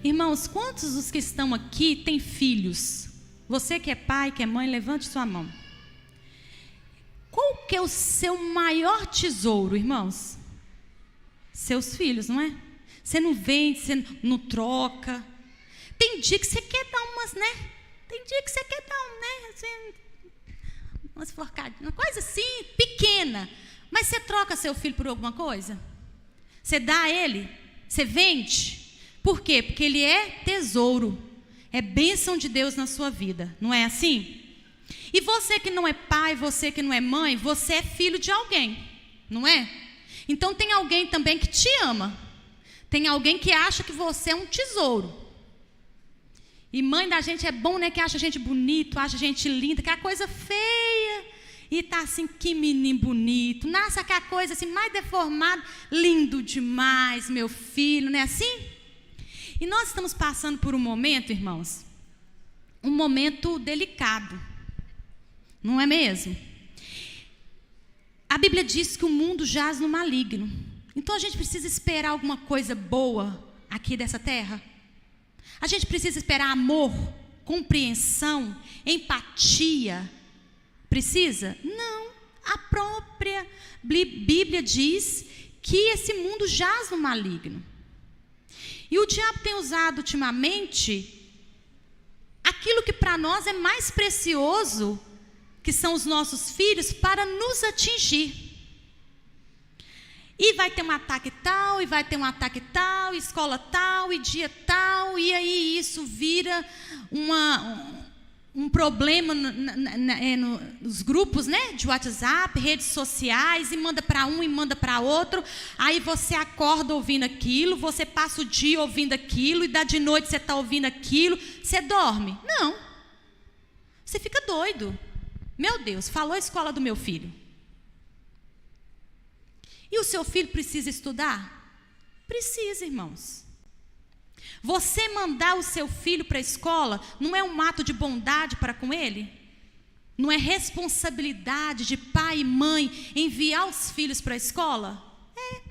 Irmãos, quantos dos que estão aqui têm filhos? Você que é pai, que é mãe, levante sua mão. Qual que é o seu maior tesouro, irmãos? Seus filhos, não é? Você não vende, você não troca. Tem dia que você quer dar umas, né? Tem dia que você quer dar né? Assim, umas forcadinhas, uma coisa assim, pequena. Mas você troca seu filho por alguma coisa? Você dá a ele? Você vende? Por quê? Porque ele é tesouro. É bênção de Deus na sua vida. Não é assim? E você que não é pai, você que não é mãe, você é filho de alguém. Não é? Então tem alguém também que te ama. Tem alguém que acha que você é um tesouro. E mãe da gente é bom, né? Que acha a gente bonito, acha a gente linda, que é a coisa feia. E tá assim, que menino bonito. Nasce aquela coisa assim, mais deformada. Lindo demais, meu filho, não é assim? E nós estamos passando por um momento, irmãos, um momento delicado. Não é mesmo? A Bíblia diz que o mundo jaz no maligno. Então a gente precisa esperar alguma coisa boa aqui dessa terra? A gente precisa esperar amor, compreensão, empatia. Precisa? Não. A própria Bíblia diz que esse mundo jaz no maligno. E o diabo tem usado ultimamente aquilo que para nós é mais precioso, que são os nossos filhos, para nos atingir. E vai ter um ataque tal, e vai ter um ataque tal, escola tal, e dia tal, e aí isso vira um problema nos grupos, né, de WhatsApp, redes sociais, e manda para um e manda para outro. Aí você acorda ouvindo aquilo, você passa o dia ouvindo aquilo, e de noite você está ouvindo aquilo. Você dorme? Não. Você fica doido. Meu Deus, falou a escola do meu filho. E o seu filho precisa estudar? Precisa, irmãos. Você mandar o seu filho para a escola não é um ato de bondade para com ele? Não é responsabilidade de pai e mãe enviar os filhos para a escola? É.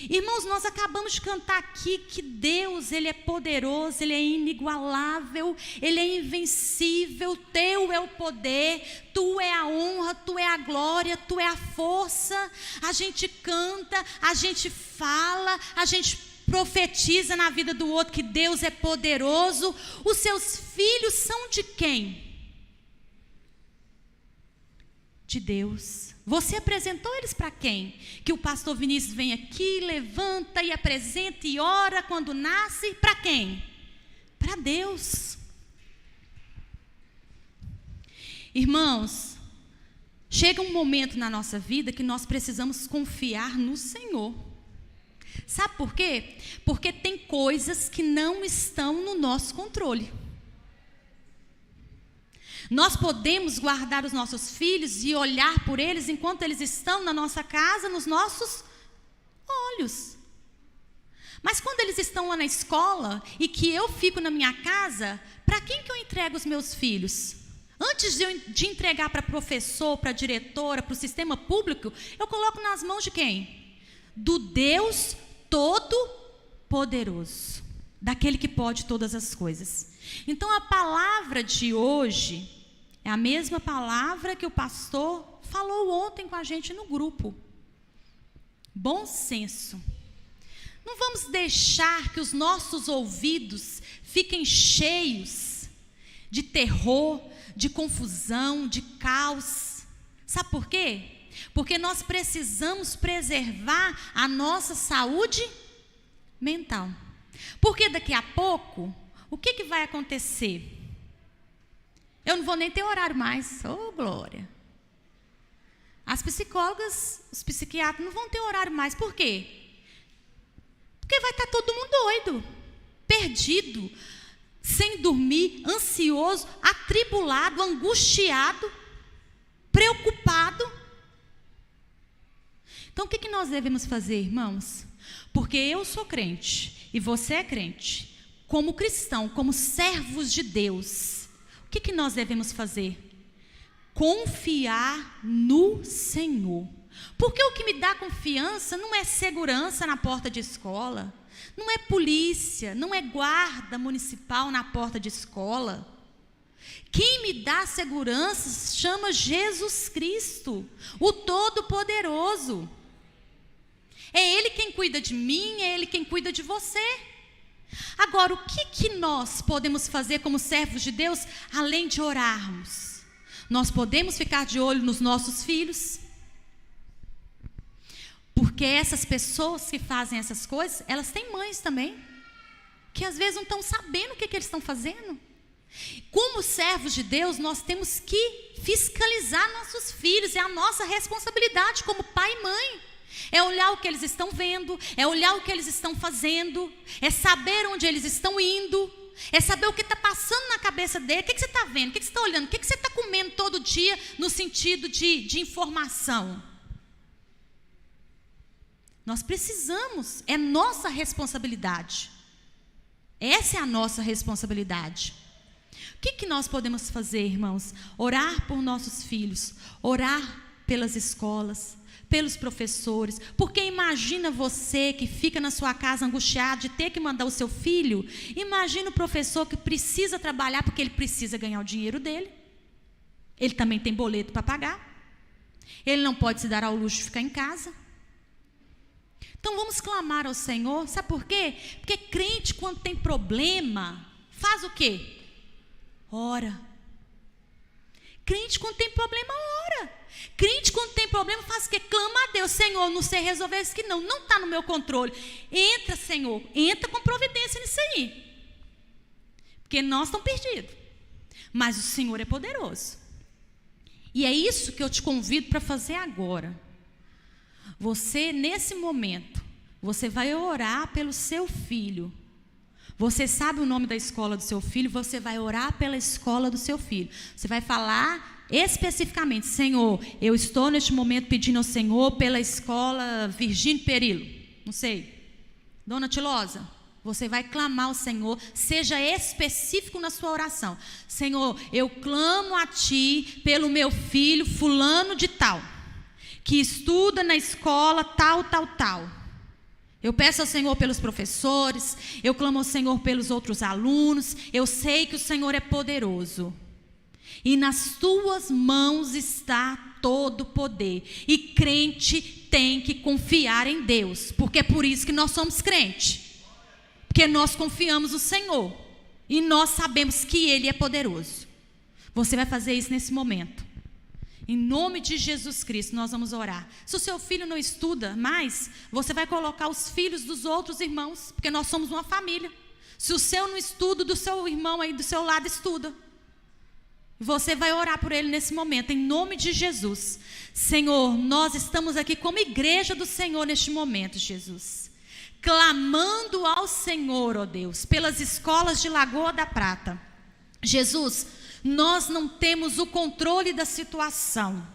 Irmãos, nós acabamos de cantar aqui que Deus, Ele é poderoso, Ele é inigualável, Ele é invencível, Teu é o poder, Tu é a honra, Tu é a glória, Tu é a força. A gente canta, a gente fala, a gente profetiza na vida do outro que Deus é poderoso. Os seus filhos são de quem? De Deus. Você apresentou eles para quem? Que o pastor Vinícius vem aqui, levanta e apresenta e ora quando nasce. Para quem? Para Deus. Irmãos, chega um momento na nossa vida que nós precisamos confiar no Senhor. Sabe por quê? Porque tem coisas que não estão no nosso controle. Nós podemos guardar os nossos filhos e olhar por eles enquanto eles estão na nossa casa, nos nossos olhos. Mas quando eles estão lá na escola e que eu fico na minha casa, para quem que eu entrego os meus filhos? Antes de entregar para professor, para diretora, para o sistema público, eu coloco nas mãos de quem? Do Deus Todo-Poderoso, daquele que pode todas as coisas. Então a palavra de hoje é a mesma palavra que o pastor falou ontem com a gente no grupo. Bom senso. Não vamos deixar que os nossos ouvidos fiquem cheios de terror, de confusão, de caos. Sabe por quê? Porque nós precisamos preservar a nossa saúde mental. Porque daqui a pouco, o que vai acontecer? Eu não vou nem ter horário mais. Oh, glória. As psicólogas, os psiquiatras não vão ter horário mais. Por quê? Porque vai estar todo mundo doido, perdido, sem dormir, ansioso, atribulado, angustiado, preocupado. Então, o que nós devemos fazer, irmãos? Porque eu sou crente e você é crente. Como cristão, como servos de Deus, o que nós devemos fazer? Confiar no Senhor. Porque o que me dá confiança não é segurança na porta de escola, não é polícia, não é guarda municipal na porta de escola. Quem me dá segurança chama Jesus Cristo, o Todo-Poderoso. É Ele quem cuida de mim, é Ele quem cuida de você. Agora, o que nós podemos fazer como servos de Deus, além de orarmos? Nós podemos ficar de olho nos nossos filhos, porque essas pessoas que fazem essas coisas, elas têm mães também, que às vezes não estão sabendo o que eles estão fazendo. Como servos de Deus, nós temos que fiscalizar nossos filhos, é a nossa responsabilidade como pai e mãe. É olhar o que eles estão vendo, é olhar o que eles estão fazendo, é saber onde eles estão indo, é saber o que está passando na cabeça dele. O que você está vendo, o que você está olhando, o que você está comendo todo dia, no sentido de informação. Nós precisamos, é nossa responsabilidade. Essa é a nossa responsabilidade. O que nós podemos fazer, irmãos? Orar por nossos filhos, orar pelas escolas, pelos professores, porque imagina você que fica na sua casa angustiado de ter que mandar o seu filho, imagina o professor que precisa trabalhar porque ele precisa ganhar o dinheiro dele, ele também tem boleto para pagar, ele não pode se dar ao luxo de ficar em casa. Então vamos clamar ao Senhor, sabe por quê? Porque crente quando tem problema, faz o quê? Ora. Crente quando tem problema, ora. Crente quando tem problema, faz o quê? Clama a Deus. Senhor, não sei resolver isso que não está no meu controle. Entra, Senhor, entra com providência nisso aí. Porque nós estamos perdidos. Mas o Senhor é poderoso. E é isso que eu te convido para fazer agora. Você, nesse momento, você vai orar pelo seu filho. Você sabe o nome da escola do seu filho, você vai orar pela escola do seu filho. Você vai falar especificamente: Senhor, eu estou neste momento pedindo ao Senhor pela escola Virgínio Perillo, não sei, Dona Tilosa. Você vai clamar ao Senhor, seja específico na sua oração. Senhor, eu clamo a Ti pelo meu filho fulano de tal, que estuda na escola tal, tal, tal. Eu peço ao Senhor pelos professores, eu clamo ao Senhor pelos outros alunos. Eu sei que o Senhor é poderoso. E nas tuas mãos está todo o poder. E crente tem que confiar em Deus, porque é por isso que nós somos crentes. Porque nós confiamos no Senhor. E nós sabemos que Ele é poderoso. Você vai fazer isso nesse momento. Em nome de Jesus Cristo, nós vamos orar. Se o seu filho não estuda mais, você vai colocar os filhos dos outros irmãos, porque nós somos uma família. Se o seu não estuda, do seu irmão aí do seu lado estuda. Você vai orar por ele nesse momento, em nome de Jesus. Senhor, nós estamos aqui como igreja do Senhor neste momento, Jesus. Clamando ao Senhor, ó Deus, pelas escolas de Lagoa da Prata. Jesus, nós não temos o controle da situação,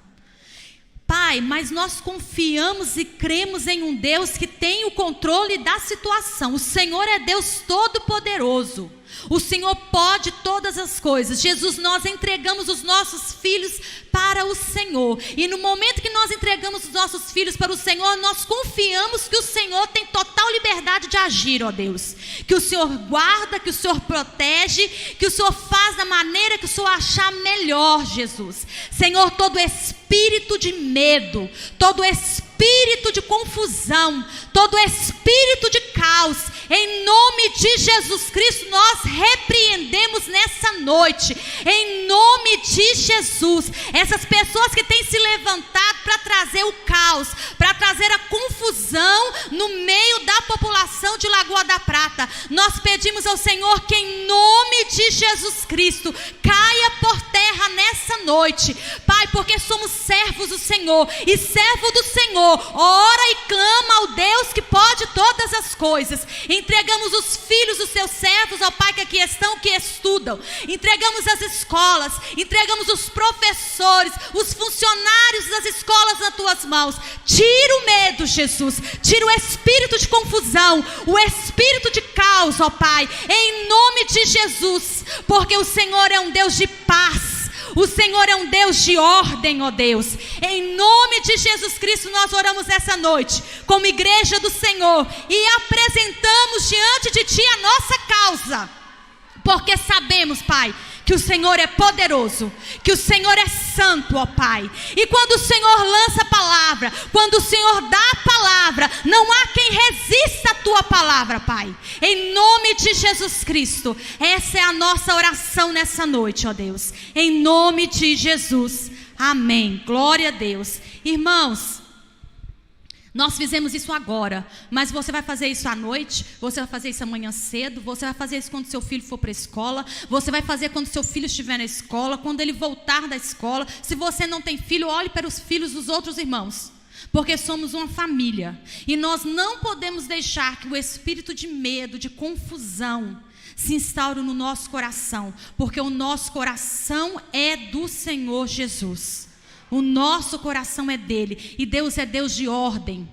Pai, mas nós confiamos e cremos em um Deus que tem o controle da situação. O Senhor é Deus Todo-Poderoso. O Senhor pode todas as coisas. Jesus, nós entregamos os nossos filhos para o Senhor. E no momento que nós entregamos os nossos filhos para o Senhor, nós confiamos que o Senhor tem total liberdade de agir, ó Deus. Que o Senhor guarda, que o Senhor protege, que o Senhor faz da maneira que o Senhor achar melhor, Jesus. Senhor, todo espírito de medo, todo espírito de confusão, todo espírito de caos, em nome de Jesus Cristo, nós repreendemos nessa noite, em nome de Jesus, essas pessoas que têm se levantado para trazer o caos, para trazer a confusão no meio da população de Lagoa da Prata. Nós pedimos ao Senhor que em nome de Jesus Cristo, caia por terra nessa noite, Pai, porque somos servos do Senhor, e servo do Senhor ora e clama ao Deus que pode todas as coisas. Entregamos os filhos dos seus servos, ó Pai, que aqui estão, que estudam. Entregamos as escolas, entregamos os professores, os funcionários das escolas nas tuas mãos. Tira o medo, Jesus, tira o espírito de confusão, o espírito de caos, ó Pai, em nome de Jesus, porque o Senhor é um Deus de paz. O Senhor é um Deus de ordem, ó Deus. Em nome de Jesus Cristo, nós oramos essa noite, como igreja do Senhor, e apresentamos diante de Ti a nossa causa, porque sabemos, Pai, que o Senhor é poderoso, que o Senhor é santo, ó Pai. E quando o Senhor lança a palavra, quando o Senhor dá a palavra, não há quem resista à Tua palavra, Pai. Em nome de Jesus Cristo, essa é a nossa oração nessa noite, ó Deus. Em nome de Jesus, amém. Glória a Deus. Irmãos, nós fizemos isso agora, mas você vai fazer isso à noite, você vai fazer isso amanhã cedo, você vai fazer isso quando seu filho for para a escola, você vai fazer quando seu filho estiver na escola, quando ele voltar da escola. Se você não tem filho, olhe para os filhos dos outros irmãos, porque somos uma família, e nós não podemos deixar que o espírito de medo, de confusão, se instaure no nosso coração, porque o nosso coração é do Senhor Jesus. O nosso coração é dele, e Deus é Deus de ordem.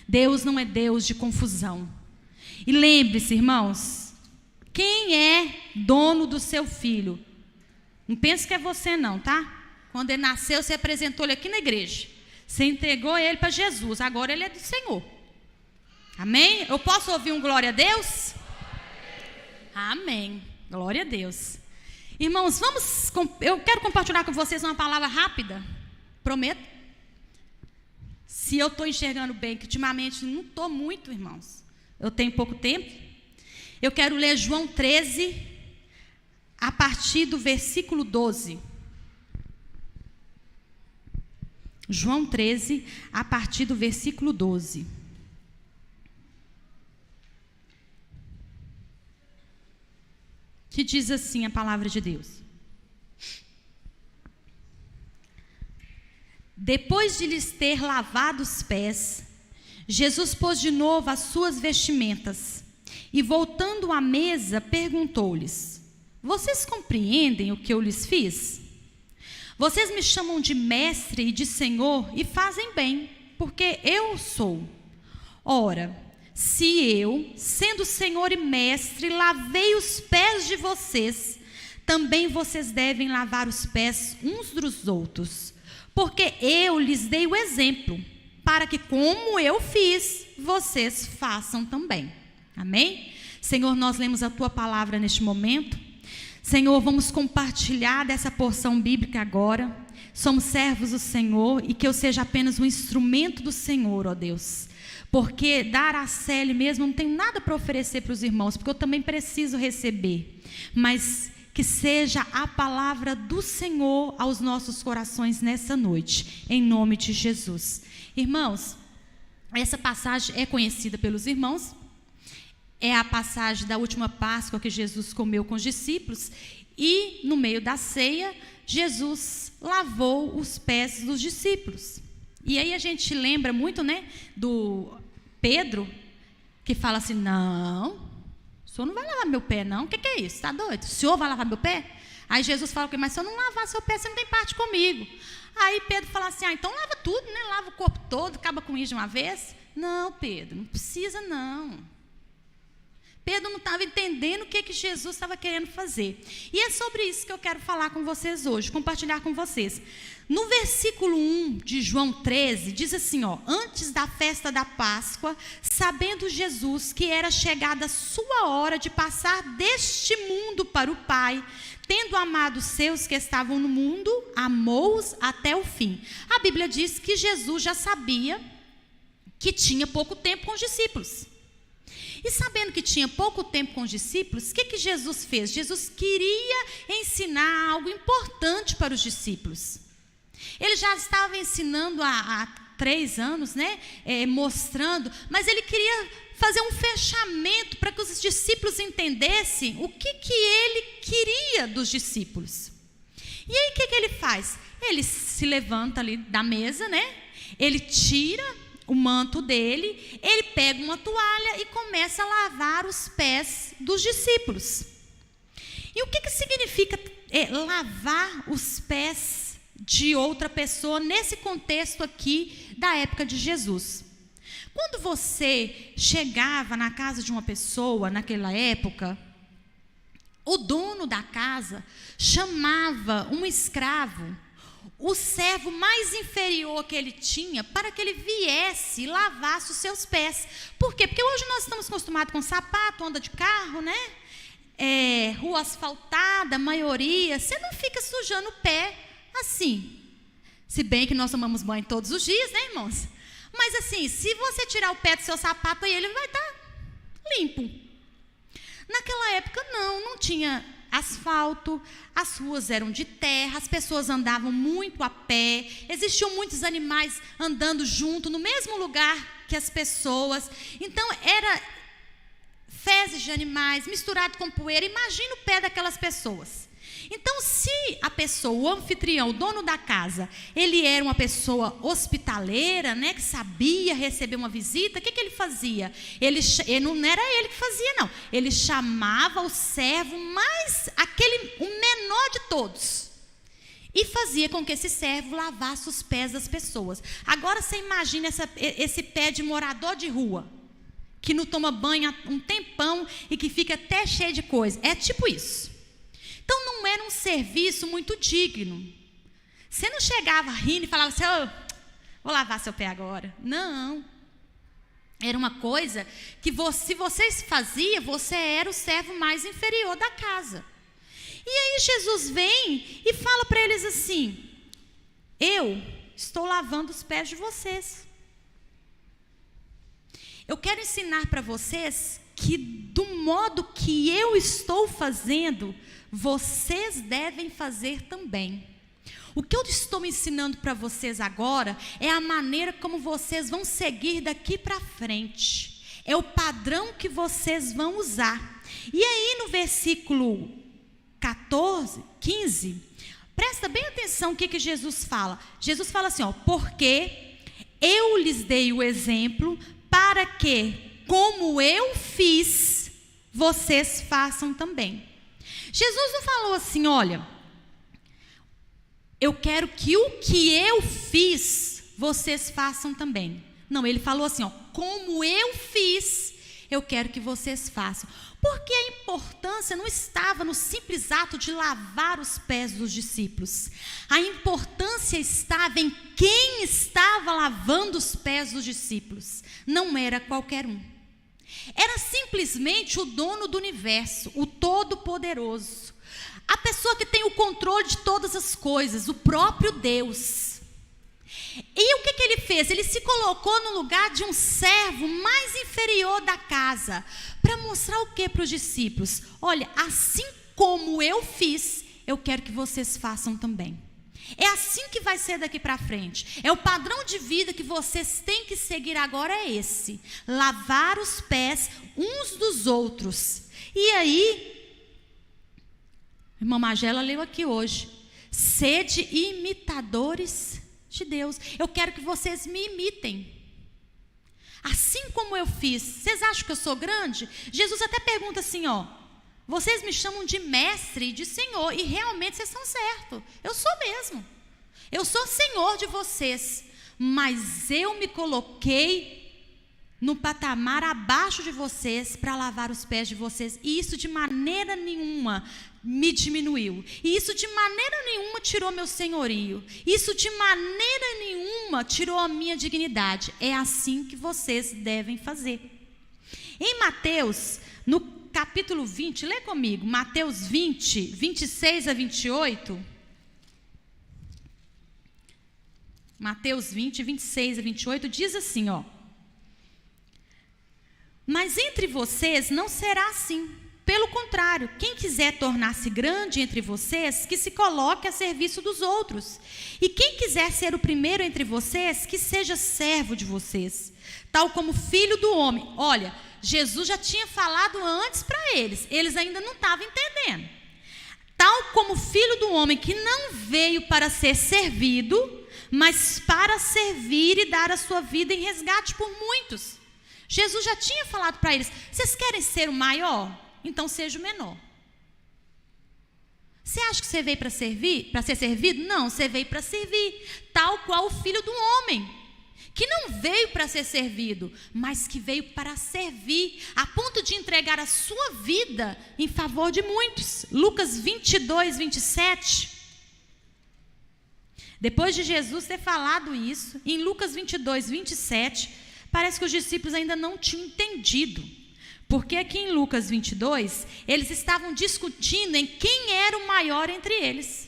Deus não é Deus de confusão. E lembre-se, irmãos, quem é dono do seu filho? Não pense que é você não, tá? Quando ele nasceu, você apresentou ele aqui na igreja. Você entregou ele para Jesus, agora ele é do Senhor. Amém? Eu posso ouvir um glória a Deus? Amém. Glória a Deus. Irmãos, eu quero compartilhar com vocês uma palavra rápida. Prometo. Se eu estou enxergando bem, que ultimamente não estou muito, irmãos. Eu tenho pouco tempo. Eu quero ler João 13, a partir do versículo 12. João 13, a partir do versículo 12. Que diz assim a palavra de Deus. Depois de lhes ter lavado os pés, Jesus pôs de novo as suas vestimentas e, voltando à mesa, perguntou-lhes: vocês compreendem o que eu lhes fiz? Vocês me chamam de mestre e de senhor e fazem bem, porque eu sou. Ora, se eu, sendo senhor e mestre, lavei os pés de vocês, também vocês devem lavar os pés uns dos outros. Porque eu lhes dei o exemplo, para que como eu fiz, vocês façam também. Amém? Senhor, nós lemos a Tua palavra neste momento. Senhor, vamos compartilhar dessa porção bíblica agora. Somos servos do Senhor, e que eu seja apenas um instrumento do Senhor, ó Deus. Porque dar a Célia mesmo, não tenho nada para oferecer para os irmãos, porque eu também preciso receber. Mas que seja a palavra do Senhor aos nossos corações nessa noite, em nome de Jesus. Irmãos, essa passagem é conhecida pelos irmãos, é a passagem da última Páscoa que Jesus comeu com os discípulos, e no meio da ceia, Jesus lavou os pés dos discípulos. E aí a gente lembra muito, né, do Pedro, que fala assim: não, o senhor não vai lavar meu pé, não? O que é isso? Está doido? O senhor vai lavar meu pé? Aí Jesus fala: mas se eu não lavar seu pé, você não tem parte comigo. Aí Pedro fala assim: então lava tudo, né? Lava o corpo todo, acaba com isso de uma vez. Não, Pedro, não precisa não. Pedro não estava entendendo o que Jesus estava querendo fazer. E é sobre isso que eu quero falar com vocês hoje, compartilhar com vocês. No versículo 1 de João 13, diz assim, ó: antes da festa da Páscoa, sabendo Jesus que era chegada a sua hora de passar deste mundo para o Pai, tendo amado os seus que estavam no mundo, amou-os até o fim. A Bíblia diz que Jesus já sabia que tinha pouco tempo com os discípulos. E sabendo que tinha pouco tempo com os discípulos, o que Jesus fez? Jesus queria ensinar algo importante para os discípulos. Ele já estava ensinando há 3 anos, né? Mostrando, mas ele queria fazer um fechamento para que os discípulos entendessem o que ele queria dos discípulos. E aí o que ele faz? Ele se levanta ali da mesa, né? Ele tira o manto dele, ele pega uma toalha e começa a lavar os pés dos discípulos. E o que significa lavar os pés de outra pessoa nesse contexto aqui da época de Jesus? Quando você chegava na casa de uma pessoa naquela época, O dono da casa chamava um escravo, o servo mais inferior que ele tinha, para que ele viesse e lavasse os seus pés. Por quê? Porque hoje nós estamos acostumados com sapato, anda de carro, né? Rua asfaltada, a maioria, você não fica sujando o pé assim. Se bem que nós tomamos banho todos os dias, né, irmãos? Mas assim, se você tirar o pé do seu sapato, aí ele vai estar limpo. Naquela época não tinha asfalto, as ruas eram de terra, as pessoas andavam muito a pé, existiam muitos animais andando junto no mesmo lugar que as pessoas. Então era fezes de animais misturado com poeira. Imagina o pé daquelas pessoas. Então, se a pessoa, o anfitrião, o dono da casa, ele era uma pessoa hospitaleira, né, que sabia receber uma visita, o que ele fazia? Não era ele que fazia, não. Ele chamava o servo mais, o menor de todos, e fazia com que esse servo lavasse os pés das pessoas. Agora, você imagina esse pé de morador de rua, que não toma banho há um tempão e que fica até cheio de coisa. É tipo isso. Então, não era um serviço muito digno. Você não chegava rindo e falava assim, vou lavar seu pé agora. Não. Era uma coisa que se vocês faziam, você era o servo mais inferior da casa. E aí Jesus vem e fala para eles assim, eu estou lavando os pés de vocês. Eu quero ensinar para vocês que do modo que eu estou fazendo, vocês devem fazer também. O que eu estou ensinando para vocês agora é a maneira como vocês vão seguir daqui para frente. É o padrão que vocês vão usar. E aí no versículo 15, presta bem atenção o que Jesus fala. Jesus fala assim, porque eu lhes dei o exemplo para que, como eu fiz, vocês façam também. Jesus não falou assim, olha, eu quero que o que eu fiz, vocês façam também. Não, ele falou assim, como eu fiz, eu quero que vocês façam. Porque a importância não estava no simples ato de lavar os pés dos discípulos. A importância estava em quem estava lavando os pés dos discípulos. Não era qualquer um. Era simplesmente o dono do universo, o Todo-Poderoso. A pessoa que tem o controle de todas as coisas, o próprio Deus. E o que ele fez? Ele se colocou no lugar de um servo mais inferior da casa, para mostrar o que para os discípulos? Olha, assim como eu fiz, eu quero que vocês façam também. É assim que vai ser daqui para frente. É o padrão de vida que vocês têm que seguir agora, é esse: lavar os pés uns dos outros. E aí, a irmã Magela leu aqui hoje: sede imitadores de Deus. Eu quero que vocês me imitem, assim como eu fiz. Vocês acham que eu sou grande? Jesus até pergunta assim, vocês me chamam de mestre e de senhor, e realmente vocês estão certos. Eu sou mesmo. Eu sou senhor de vocês, mas eu me coloquei no patamar abaixo de vocês para lavar os pés de vocês, e isso de maneira nenhuma me diminuiu, e isso de maneira nenhuma tirou meu senhorio, isso de maneira nenhuma tirou a minha dignidade. É assim que vocês devem fazer. Em Mateus, no capítulo 20, lê comigo, Mateus 20, 26 a 28. Mateus 20, 26 a 28, diz assim, mas entre vocês não será assim. Pelo contrário, quem quiser tornar-se grande entre vocês, que se coloque a serviço dos outros. E quem quiser ser o primeiro entre vocês, que seja servo de vocês, tal como filho do homem. Olha, Jesus já tinha falado antes para eles, eles ainda não estavam entendendo. Tal como filho do homem, que não veio para ser servido, mas para servir e dar a sua vida em resgate por muitos. Jesus já tinha falado para eles: vocês querem ser o maior? Então seja o menor. Você acha que você veio para servir, para ser servido? Não, você veio para servir, tal qual o filho do homem. que não veio para ser servido, mas que veio para servir, a ponto de entregar a sua vida em favor de muitos. Lucas 22, 27. Depois de Jesus ter falado isso, em Lucas 22, 27, parece que os discípulos ainda não tinham entendido. Porque aqui em Lucas 22, eles estavam discutindo em quem era o maior entre eles.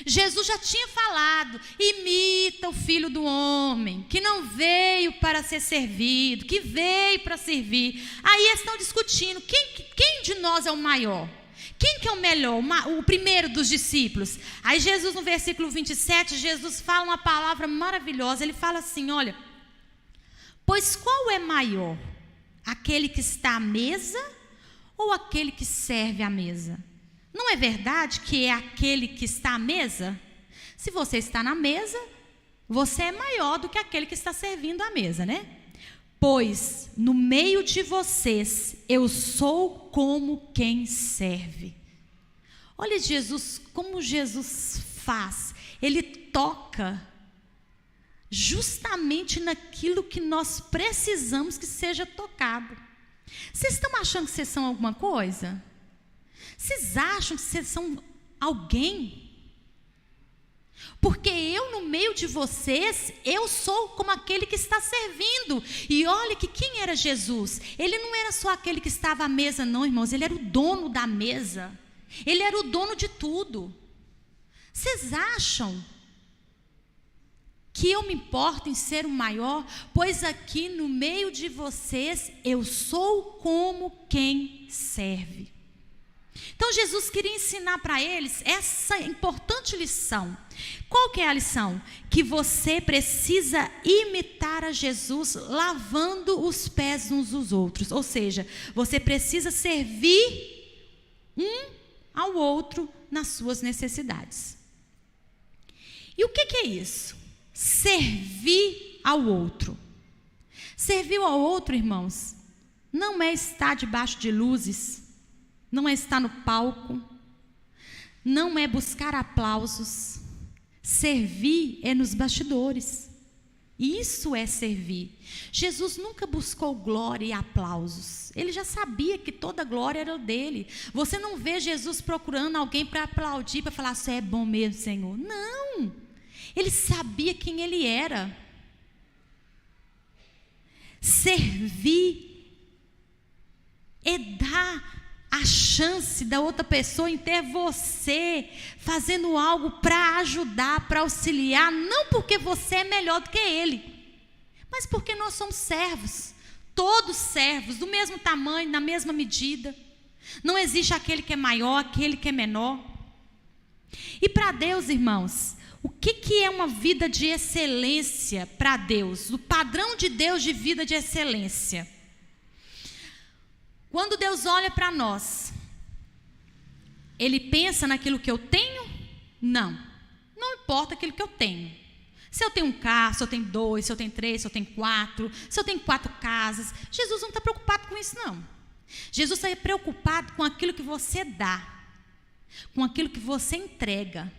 Jesus já tinha falado: imita o Filho do Homem, que não veio para ser servido, que veio para servir. Aí eles estão discutindo, quem de nós é o maior? Quem que é o melhor, o primeiro dos discípulos? Aí Jesus, no versículo 27, Jesus fala uma palavra maravilhosa. Ele fala assim: olha, pois qual é maior? Aquele que está à mesa ou aquele que serve à mesa? Não é verdade que é aquele que está à mesa? Se você está na mesa, você é maior do que aquele que está servindo à mesa, né? Pois no meio de vocês eu sou como quem serve. Olha Jesus, como Jesus faz. Ele toca justamente naquilo que nós precisamos que seja tocado. Vocês estão achando que vocês são alguma coisa? Vocês acham que vocês são alguém? Porque eu no meio de vocês, eu sou como aquele que está servindo. E olha que quem era Jesus? Ele não era só aquele que estava à mesa, não, irmãos. Ele era o dono da mesa. Ele era o dono de tudo. Vocês acham que eu me importo em ser o maior? Pois aqui no meio de vocês, eu sou como quem serve. Então Jesus queria ensinar para eles essa importante lição. Qual que é a lição? Que você precisa imitar a Jesus lavando os pés uns dos outros. Ou seja, você precisa servir um ao outro nas suas necessidades. E o que é isso? Servir ao outro. Servir ao outro, irmãos, não é estar debaixo de luzes, não é estar no palco, não é buscar aplausos. Servir é nos bastidores. Isso é servir. Jesus nunca buscou glória e aplausos. Ele já sabia que toda glória era dele. Você não vê Jesus procurando alguém para aplaudir, para falar: você é bom mesmo, Senhor. Não. Ele sabia quem ele era. Servir é dar a chance da outra pessoa em ter você fazendo algo para ajudar, para auxiliar, não porque você é melhor do que ele, mas porque nós somos servos, todos servos, do mesmo tamanho, na mesma medida. Não existe aquele que é maior, aquele que é menor. E para Deus, irmãos, o que é uma vida de excelência para Deus? O padrão de Deus de vida de excelência. Quando Deus olha para nós, Ele pensa naquilo que eu tenho? Não. Não importa aquilo que eu tenho. Se eu tenho um carro, se eu tenho 2, se eu tenho 3, se eu tenho 4, se eu tenho 4 casas. Jesus não está preocupado com isso, não. Jesus está preocupado com aquilo que você dá, com aquilo que você entrega.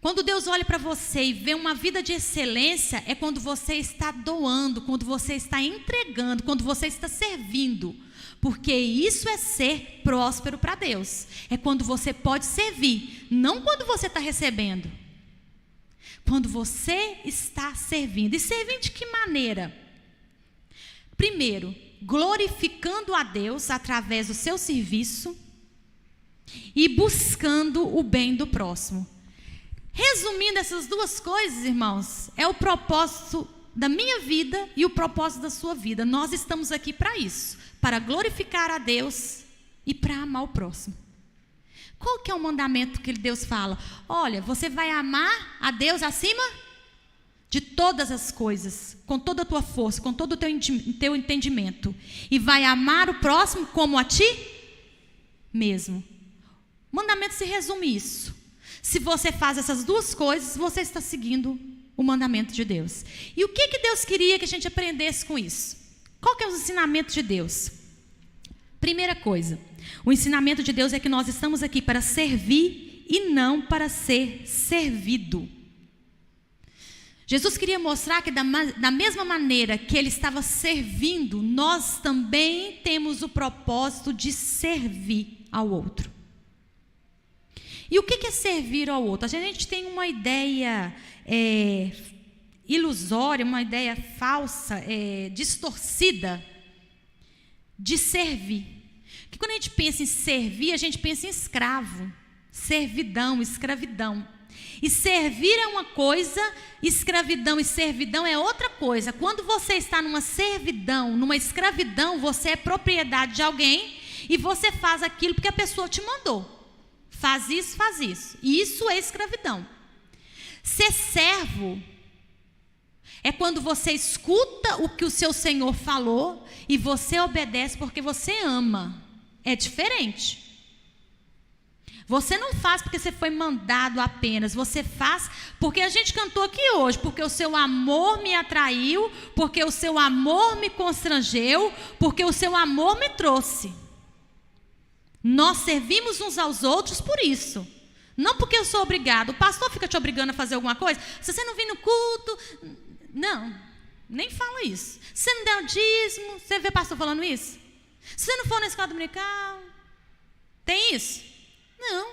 Quando Deus olha para você e vê uma vida de excelência, é quando você está doando, quando você está entregando, quando você está servindo. Porque isso é ser próspero para Deus. É quando você pode servir, não quando você está recebendo. Quando você está servindo. E servir de que maneira? Primeiro, glorificando a Deus através do seu serviço e buscando o bem do próximo. Resumindo essas duas coisas, irmãos, é o propósito da minha vida e o propósito da sua vida. Nós estamos aqui para isso, para glorificar a Deus e para amar o próximo. Qual que é o mandamento que Deus fala? Olha, você vai amar a Deus acima de todas as coisas, com toda a tua força, com todo o teu entendimento, e vai amar o próximo como a ti mesmo. O mandamento se resume isso. Se você faz essas duas coisas, você está seguindo o mandamento de Deus. E o que Deus queria que a gente aprendesse com isso? Qual que é o ensinamento de Deus? Primeira coisa, o ensinamento de Deus é que nós estamos aqui para servir e não para ser servido. Jesus queria mostrar que da mesma maneira que ele estava servindo, nós também temos o propósito de servir ao outro. E o que é servir ao outro? A gente tem uma ideia ilusória, uma ideia falsa, distorcida de servir. Que quando a gente pensa em servir, a gente pensa em escravo, servidão, escravidão. E servir é uma coisa, escravidão e servidão é outra coisa. Quando você está numa servidão, numa escravidão, você é propriedade de alguém e você faz aquilo porque a pessoa te mandou. Faz isso, faz isso. E isso é escravidão. Ser servo é quando você escuta o que o seu Senhor falou e você obedece porque você ama. É diferente. Você não faz porque você foi mandado apenas, você faz porque a gente cantou aqui hoje, porque o seu amor me atraiu, porque o seu amor me constrangeu, porque o seu amor me trouxe. Nós servimos uns aos outros por isso, não porque eu sou obrigado. O pastor fica te obrigando a fazer alguma coisa, se você não vir no culto, não, nem fala isso. Se você não der o dízimo, você vê o pastor falando isso? Se você não for na escola dominical, tem isso? Não.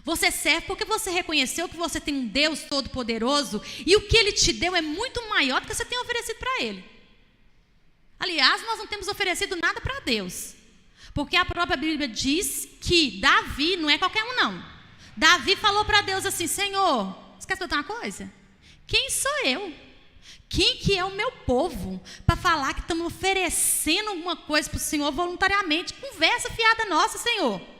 Você serve porque você reconheceu que você tem um Deus todo-poderoso e o que Ele te deu é muito maior do que você tem oferecido para Ele. Aliás, nós não temos oferecido nada para Deus, porque a própria Bíblia diz que Davi não é qualquer um não. Davi falou para Deus assim: Senhor, você quer escutar uma coisa? Quem sou eu? Quem que é o meu povo para falar que estamos oferecendo alguma coisa para o Senhor voluntariamente? Conversa fiada nossa, Senhor.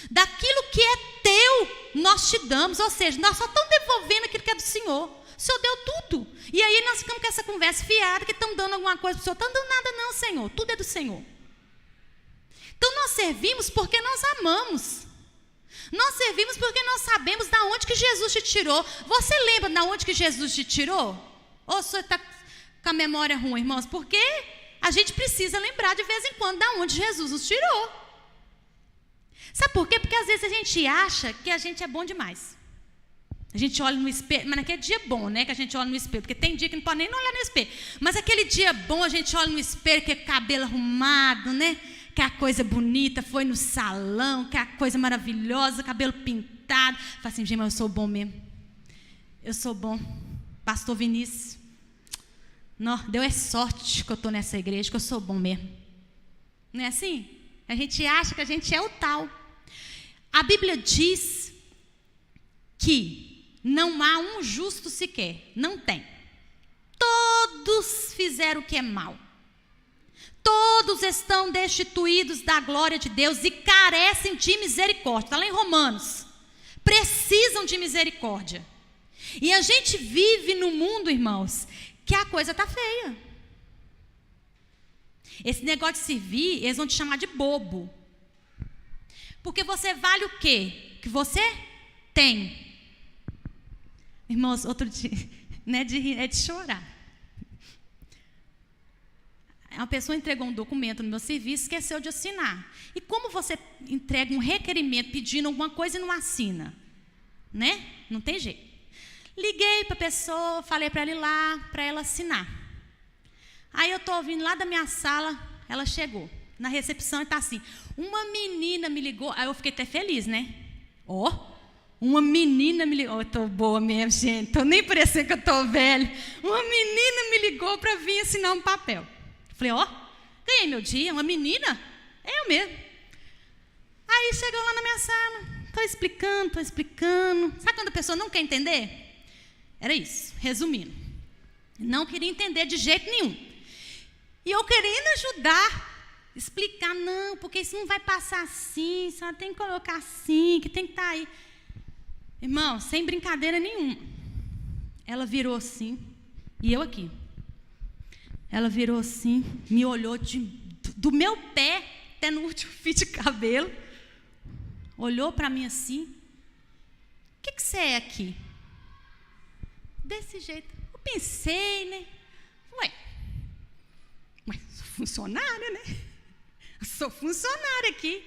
Daquilo que é teu, nós te damos. Ou seja, nós só estamos devolvendo aquilo que é do Senhor. O Senhor deu tudo. E aí nós ficamos com essa conversa fiada, que estamos dando alguma coisa para o Senhor. Não estamos dando nada não, Senhor. Tudo é do Senhor. Então nós servimos porque nós amamos. Nós servimos porque nós sabemos de onde que Jesus te tirou. Você lembra de onde que Jesus te tirou? Ou você está com a memória ruim, irmãos? Porque a gente precisa lembrar de vez em quando de onde Jesus nos tirou. Sabe por quê? Porque às vezes a gente acha que a gente é bom demais. A gente olha no espelho, mas naquele dia bom, né? Que a gente olha no espelho, porque tem dia que não pode nem olhar no espelho. Mas aquele dia bom, a gente olha no espelho, que é cabelo arrumado, né? Que é a coisa bonita, foi no salão, que é a coisa maravilhosa, cabelo pintado. Fala assim, gente, mas eu sou bom mesmo. Eu sou bom. Pastor Vinícius, não, deu sorte que eu estou nessa igreja, que eu sou bom mesmo. Não é assim? A gente acha que a gente é o tal. A Bíblia diz que não há um justo sequer. Não tem. Todos fizeram o que é mal. Todos estão destituídos da glória de Deus e carecem de misericórdia. Está lá em Romanos. Precisam de misericórdia. E a gente vive no mundo, irmãos, que a coisa está feia. Esse negócio de servir, eles vão te chamar de bobo. Porque você vale o quê? Que você tem. Irmãos, outro dia, não é de rir, é de chorar. Uma pessoa entregou um documento no meu serviço, esqueceu de assinar. E como você entrega um requerimento pedindo alguma coisa e não assina? Né? Não tem jeito. Liguei para a pessoa, falei para ela ir lá, para ela assinar. Aí eu estou ouvindo lá da minha sala, ela chegou na recepção e está assim, uma menina me ligou, aí eu fiquei até feliz, né? Uma menina me ligou, eu estou boa mesmo, gente, estou nem parecendo que eu estou velha. Uma menina me ligou para vir assinar um papel. Falei, ganhei meu dia, uma menina? É eu mesmo. Aí chegou lá na minha sala, estou explicando. Sabe quando a pessoa não quer entender? Era isso, resumindo. Não queria entender de jeito nenhum. E eu querendo ajudar, explicar, não, porque isso não vai passar assim, só tem que colocar assim, que tem que estar aí. Irmão, sem brincadeira nenhuma. Ela virou assim, e eu aqui. Ela virou assim, me olhou do meu pé até no último fio de cabelo. Olhou para mim assim. O que você é aqui? Desse jeito. Eu pensei, né? Mas sou funcionária, né? Eu sou funcionária aqui.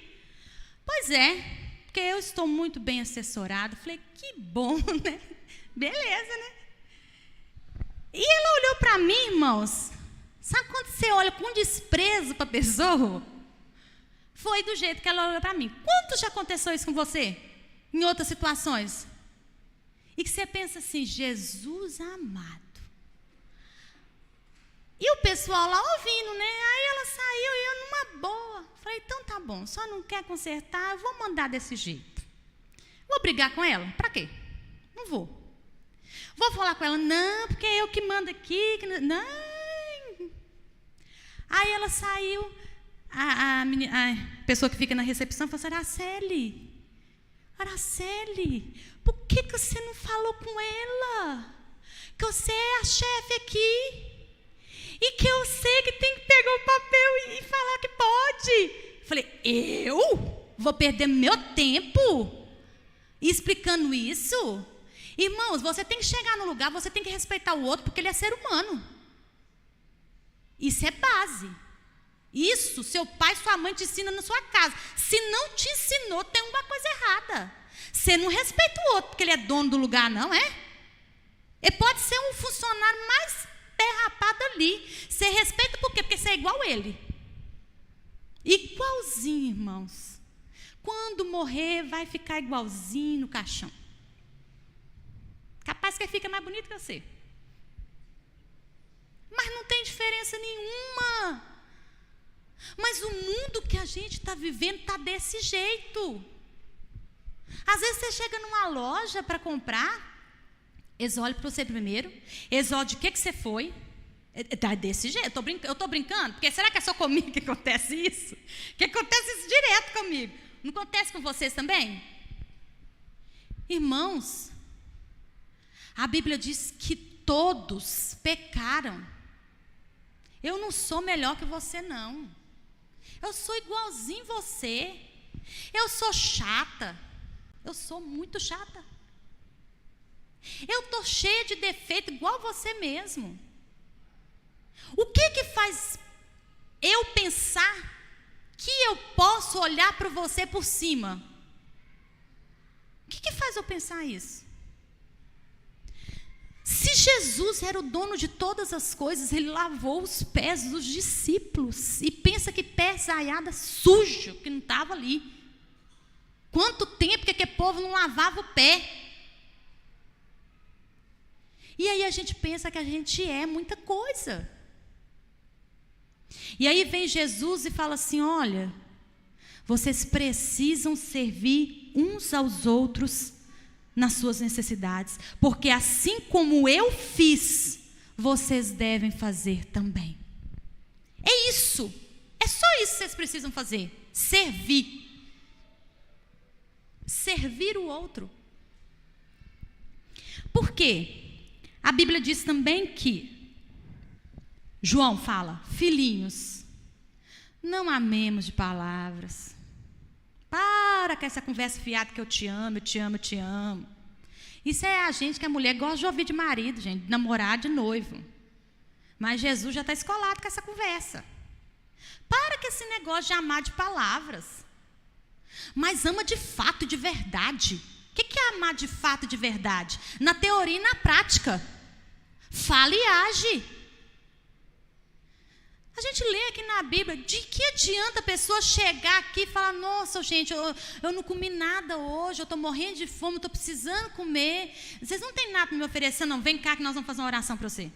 Pois é, porque eu estou muito bem assessorada. Falei, que bom, né? Beleza, né? E ela olhou para mim, irmãos. Sabe quando você olha com desprezo para a pessoa? Foi do jeito que ela olhou para mim. Quanto já aconteceu isso com você? Em outras situações? E que você pensa assim, Jesus amado. E o pessoal lá ouvindo, né? Aí ela saiu e eu numa boa. Falei, então tá bom, só não quer consertar, eu vou mandar desse jeito. Vou brigar com ela? Pra quê? Não vou. Vou falar com ela, não, porque é eu que mando aqui. Não. Aí ela saiu, a pessoa que fica na recepção falou assim, Araceli, por que você não falou com ela? Que você é a chefe aqui. E que eu sei que tem que pegar o papel e falar que pode. Falei, eu vou perder meu tempo explicando isso? Irmãos, você tem que chegar no lugar, você tem que respeitar o outro, porque ele é ser humano. Isso é base. Isso, seu pai, sua mãe te ensina na sua casa. Se não te ensinou, tem alguma coisa errada. Você não respeita o outro, porque ele é dono do lugar, não é? Ele pode ser um funcionário mais derrapado ali. Você respeita por quê? Porque você é igual a ele. Igualzinho, irmãos. Quando morrer, vai ficar igualzinho no caixão. Capaz que ele fica mais bonito que você. Mas não tem diferença nenhuma. Mas o mundo que a gente está vivendo está desse jeito. Às vezes você chega numa loja para comprar, eles olham para você primeiro, eles olham de que você foi. Está desse jeito, eu estou brincando, porque será que é só comigo que acontece isso? Que acontece isso direto comigo. Não acontece com vocês também? Irmãos, a Bíblia diz que todos pecaram. Eu não sou melhor que você, não. Eu sou igualzinho você. Eu sou chata. Eu sou muito chata. Eu estou cheia de defeito, igual você mesmo. O que faz eu pensar que eu posso olhar para você por cima? O que faz eu pensar isso? Se Jesus era o dono de todas as coisas, ele lavou os pés dos discípulos. E pensa que pé zaiada sujo, que não estava ali. Quanto tempo que aquele povo não lavava o pé? E aí a gente pensa que a gente é muita coisa. E aí vem Jesus e fala assim, olha, vocês precisam servir uns aos outros nas suas necessidades, porque assim como eu fiz, vocês devem fazer também. É isso, é só isso que vocês precisam fazer, servir. Servir o outro. Por quê? A Bíblia diz também que, João fala, filhinhos, não amemos de palavras. Para com essa conversa fiada que eu te amo, eu te amo, eu te amo. Isso é a gente que a mulher gosta de ouvir de marido, gente, de namorado, de noivo. Mas Jesus já está escolado com essa conversa. Para com esse negócio de amar de palavras. Mas ama de fato e de verdade. O que é amar de fato e de verdade? Na teoria e na prática. Fala e age. A gente lê aqui na Bíblia, de que adianta a pessoa chegar aqui e falar, nossa, gente, eu não comi nada hoje, eu estou morrendo de fome, estou precisando comer. Vocês não têm nada para me oferecer, não. Vem cá que nós vamos fazer uma oração para você.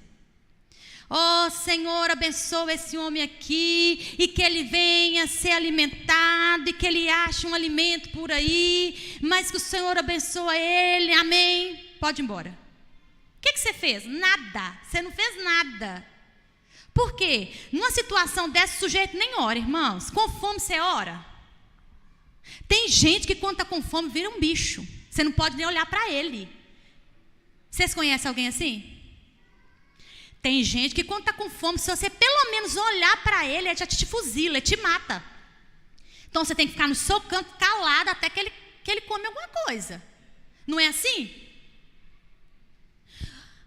Ó Senhor, abençoa esse homem aqui, e que ele venha ser alimentado, e que ele ache um alimento por aí, mas que o Senhor abençoa ele, amém. Pode ir embora. O que você fez? Nada, você não fez nada. Por quê? Numa situação dessa, o sujeito nem ora, irmãos. Com fome você ora? Tem gente que quando está com fome vira um bicho. Você não pode nem olhar para ele. Vocês conhecem alguém assim? Tem gente que quando está com fome, se você pelo menos olhar para ele, ele já te fuzila, ele te mata. Então você tem que ficar no seu canto calado até que ele come alguma coisa. Não é assim?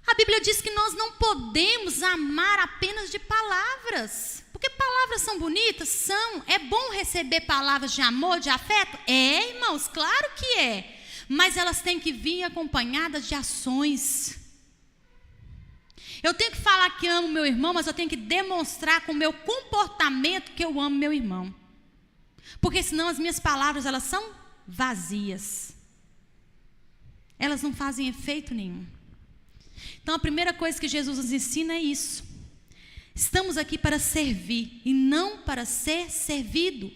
A Bíblia diz que nós não podemos amar apenas de palavras. Porque palavras são bonitas? São. É bom receber palavras de amor, de afeto? É, irmãos, claro que é. Mas elas têm que vir acompanhadas de ações. Eu tenho que falar que amo meu irmão, mas eu tenho que demonstrar com o meu comportamento que eu amo meu irmão. Porque senão as minhas palavras, elas são vazias. Elas não fazem efeito nenhum. Então a primeira coisa que Jesus nos ensina é isso. Estamos aqui para servir e não para ser servido.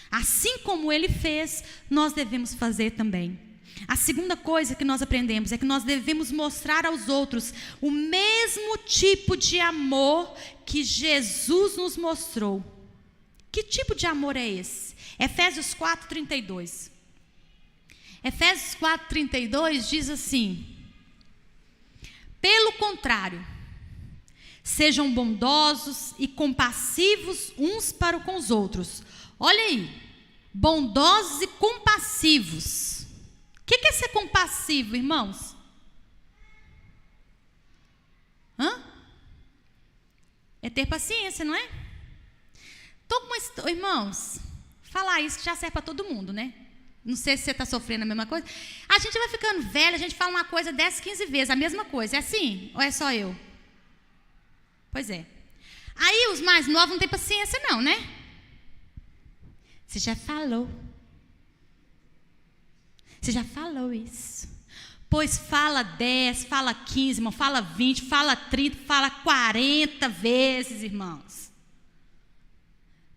Assim como Ele fez, nós devemos fazer também. A segunda coisa que nós aprendemos é que nós devemos mostrar aos outros o mesmo tipo de amor que Jesus nos mostrou. Que tipo de amor é esse? Efésios 4:32. Efésios 4:32 diz assim: pelo contrário, sejam bondosos e compassivos uns para com os outros. Olha aí, bondosos e compassivos. O que é ser compassivo, irmãos? É ter paciência, não é? Irmãos, falar isso que já serve para todo mundo, né? Não sei se você está sofrendo a mesma coisa. A gente vai ficando velha, a gente fala uma coisa 10, 15 vezes, a mesma coisa. É assim? Ou é só eu? Pois é. Aí os mais novos não têm paciência não, né? Você já falou. Você já falou isso. Pois fala 10, fala 15, irmão, fala 20, fala 30, fala 40 vezes, irmãos.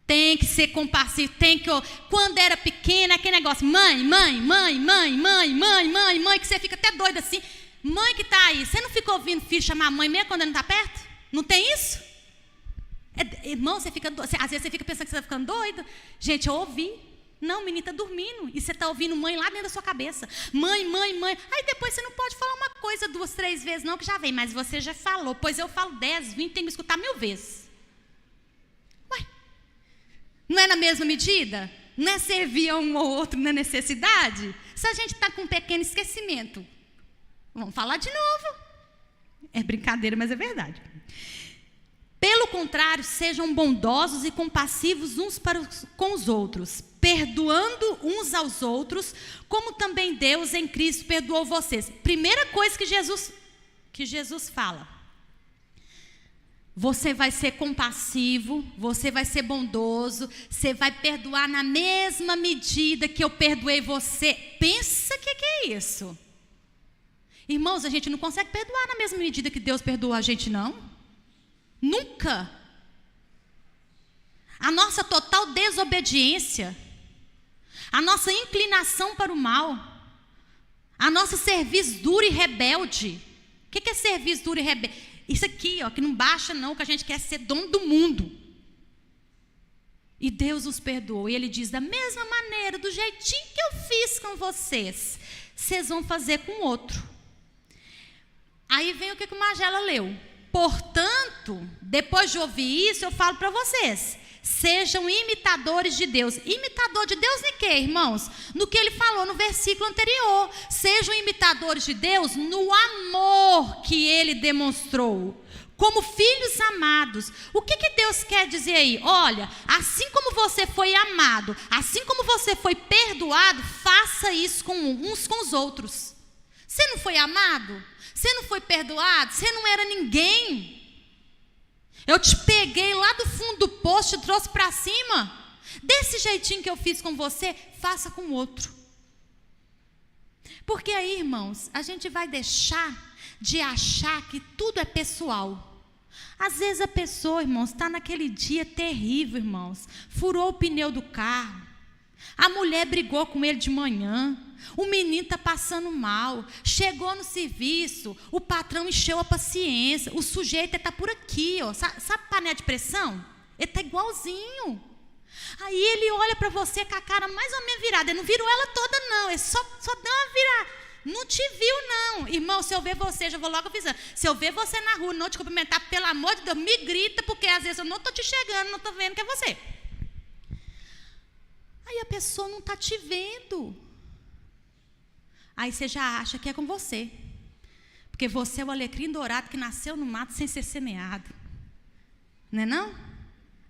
Tem que ser compassivo, tem que... Quando era pequena, aquele negócio, mãe, que você fica até doido assim. Mãe que está aí, você não fica ouvindo filho chamar mãe mesmo quando ele não está perto? Não tem isso? Irmão, você fica doido. Às vezes você fica pensando que você está ficando doido. Gente, eu ouvi. Não, o menino está dormindo. E você está ouvindo mãe lá dentro da sua cabeça. Mãe. Aí depois você não pode falar uma coisa 2, 3 vezes não, que já vem. Mas você já falou. Pois eu falo 10, 20, tem que me escutar 1000 vezes. Ué, não é na mesma medida? Não é servir a um ou outro na necessidade? Se a gente está com um pequeno esquecimento, vamos falar de novo. É brincadeira, mas é verdade. Pelo contrário, sejam bondosos e compassivos uns para com os outros, perdoando uns aos outros, como também Deus em Cristo perdoou vocês. Primeira coisa que Jesus fala. Você vai ser compassivo, você vai ser bondoso, você vai perdoar na mesma medida que eu perdoei você. Pensa que é isso? Irmãos, a gente não consegue perdoar na mesma medida que Deus perdoou a gente, não. Nunca. A nossa total desobediência, a nossa inclinação para o mal, a nossa serviço duro e rebelde. O que é serviço duro e rebelde? Isso aqui, ó, que não baixa não, que a gente quer ser dono do mundo. E Deus nos perdoou. E Ele diz, da mesma maneira, do jeitinho que eu fiz com vocês, vocês vão fazer com o outro. Aí vem o que o Magela leu. Portanto, depois de ouvir isso, eu falo para vocês, sejam imitadores de Deus. Imitador de Deus em quê, irmãos? No que ele falou no versículo anterior. Sejam imitadores de Deus no amor que Ele demonstrou, como filhos amados. O que Deus quer dizer aí? Olha, assim como você foi amado, assim como você foi perdoado, faça isso com uns com os outros. Você não foi amado? Você não foi perdoado? Você não era ninguém. Eu te peguei lá do fundo do poço, te trouxe para cima. Desse jeitinho que eu fiz com você, faça com o outro. Porque aí, irmãos, a gente vai deixar de achar que tudo é pessoal. Às vezes a pessoa, irmãos, está naquele dia terrível, irmãos. Furou o pneu do carro. A mulher brigou com ele de manhã. O menino está passando mal, chegou no serviço, o patrão encheu a paciência, o sujeito está por aqui, ó, sabe panela de pressão? Ele está igualzinho. Aí ele olha para você com a cara mais ou menos virada, ele não virou ela toda não, ele só deu uma virada, não te viu não. Irmão, se eu ver você, já vou logo avisando, se eu ver você na rua não te cumprimentar, pelo amor de Deus, me grita, porque às vezes eu não estou te chegando, não estou vendo que é você. Aí a pessoa não está te vendo. Aí você já acha que é com você. Porque você é o alecrim dourado que nasceu no mato sem ser semeado. Não é não?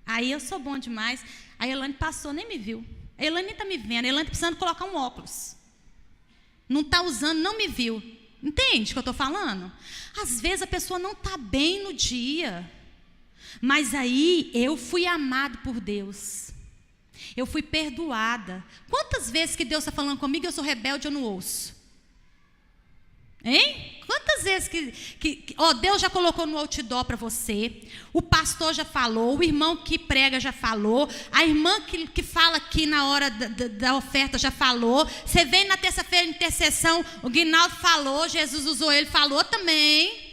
Aí eu sou bom demais. A Elane passou, nem me viu. A Elane está me vendo. A Elane está precisando colocar um óculos. Não está usando, não me viu. Entende o que eu estou falando? Às vezes a pessoa não está bem no dia, mas aí eu fui amado por Deus, eu fui perdoada. Quantas vezes que Deus está falando comigo e eu sou rebelde, eu não ouço? Hein? Quantas vezes Deus já colocou no outdoor para você, o pastor já falou, o irmão que prega já falou, a irmã que fala aqui na hora da oferta já falou, você vem na terça-feira de intercessão, o Guinaldo falou, Jesus usou ele, falou também.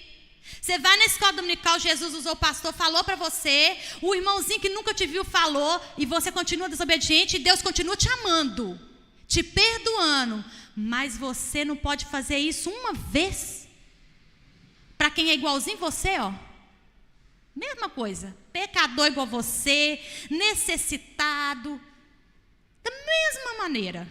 Você vai na escola dominical, Jesus usou o pastor, falou para você, o irmãozinho que nunca te viu falou, e você continua desobediente, e Deus continua te amando, te perdoando. Mas você não pode fazer isso uma vez. Para quem é igualzinho você, ó, mesma coisa, pecador igual você, necessitado, da mesma maneira.